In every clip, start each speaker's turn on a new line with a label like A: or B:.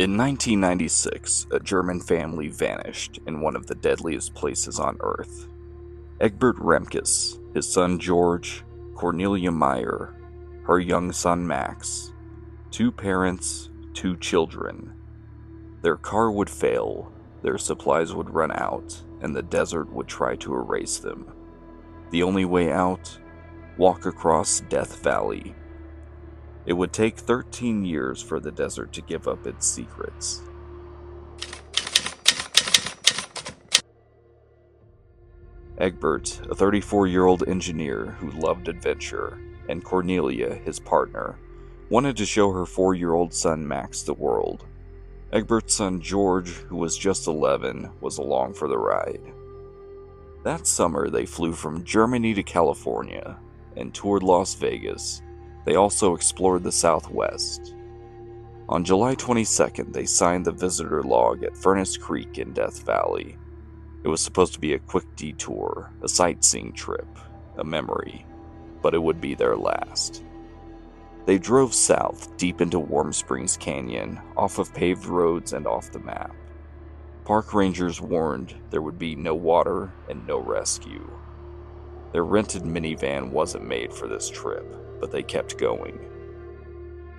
A: In 1996, a German family vanished in one of the deadliest places on Earth. Egbert Rimkus, his son George, Cornelia Meyer, her young son Max, two parents, two children. Their car would fail, their supplies would run out, and the desert would try to erase them. The only way out? Walk across Death Valley. It would take 13 years for the desert to give up its secrets. Egbert, a 34-year-old engineer who loved adventure, and Cornelia, his partner, wanted to show her 4-year-old son Max the world. Egbert's son George, who was just 11, was along for the ride. That summer, they flew from Germany to California and toured Las Vegas. They also explored the Southwest. On July 22nd, they signed the visitor log at Furnace Creek in Death Valley. It was supposed to be a quick detour, a sightseeing trip, a memory, but it would be their last. They drove south, deep into Warm Springs Canyon, off of paved roads and off the map. Park rangers warned there would be no water and no rescue. Their rented minivan wasn't made for this trip, but they kept going.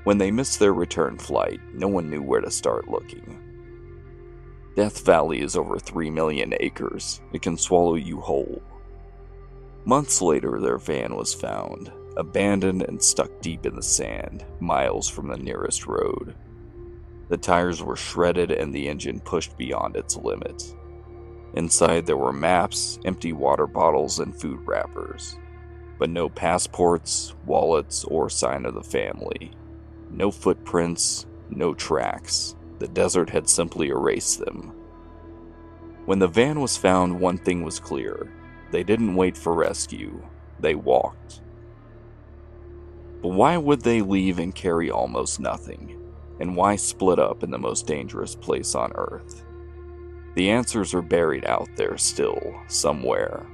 A: When they missed their return flight, no one knew where to start looking. Death Valley is over 3 million acres. It can swallow you whole. Months later, their van was found, abandoned and stuck deep in the sand, miles from the nearest road. The tires were shredded and the engine pushed beyond its limit. Inside there were maps, empty water bottles, and food wrappers. But no passports, wallets, or sign of the family. No footprints, no tracks. The desert had simply erased them. When the van was found, one thing was clear. They didn't wait for rescue. They walked. But why would they leave and carry almost nothing? And why split up in the most dangerous place on Earth? The answers are buried out there still, somewhere.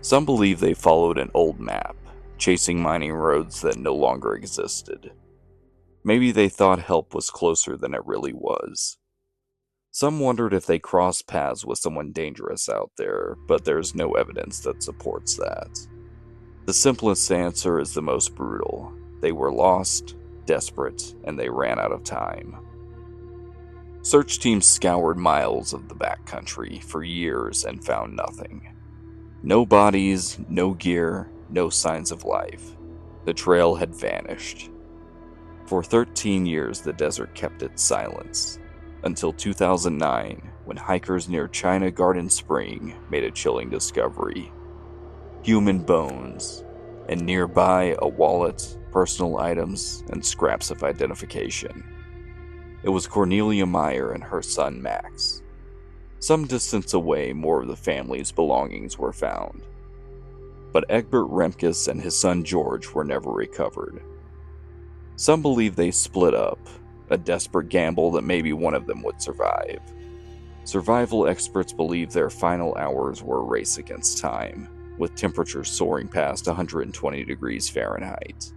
A: Some believe they followed an old map, chasing mining roads that no longer existed. Maybe they thought help was closer than it really was. Some wondered if they crossed paths with someone dangerous out there, but there's no evidence that supports that. The simplest answer is the most brutal. They were lost, desperate, and they ran out of time. Search teams scoured miles of the backcountry for years and found nothing. No bodies, no gear, no signs of life. The trail had vanished. For 13 years, the desert kept its silence, until 2009, when hikers near China Garden Spring made a chilling discovery. Human bones, and nearby a wallet, personal items, and scraps of identification. It was Cornelia Meyer and her son Max. Some distance away, more of the family's belongings were found. But Egbert Rimkus and his son George were never recovered. Some believe they split up, a desperate gamble that maybe one of them would survive. Survival experts believe their final hours were a race against time, with temperatures soaring past 120 degrees Fahrenheit.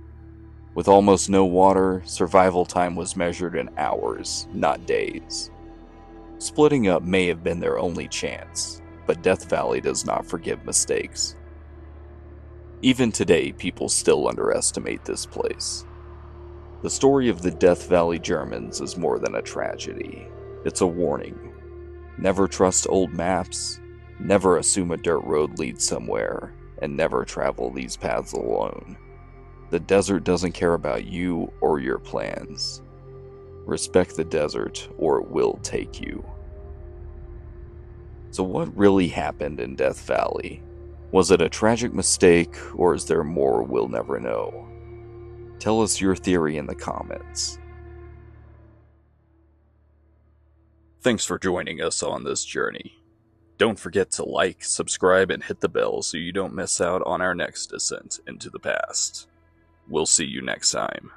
A: With almost no water, survival time was measured in hours, not days. Splitting up may have been their only chance, but Death Valley does not forgive mistakes. Even today, people still underestimate this place. The story of the Death Valley Germans is more than a tragedy. It's a warning. Never trust old maps, never assume a dirt road leads somewhere, and never travel these paths alone. The desert doesn't care about you or your plans. Respect the desert, or it will take you. So what really happened in Death Valley? Was it a tragic mistake, or is there more we'll never know? Tell us your theory in the comments. Thanks for joining us on this journey. Don't forget to like, subscribe, and hit the bell so you don't miss out on our next descent into the past. We'll see you next time.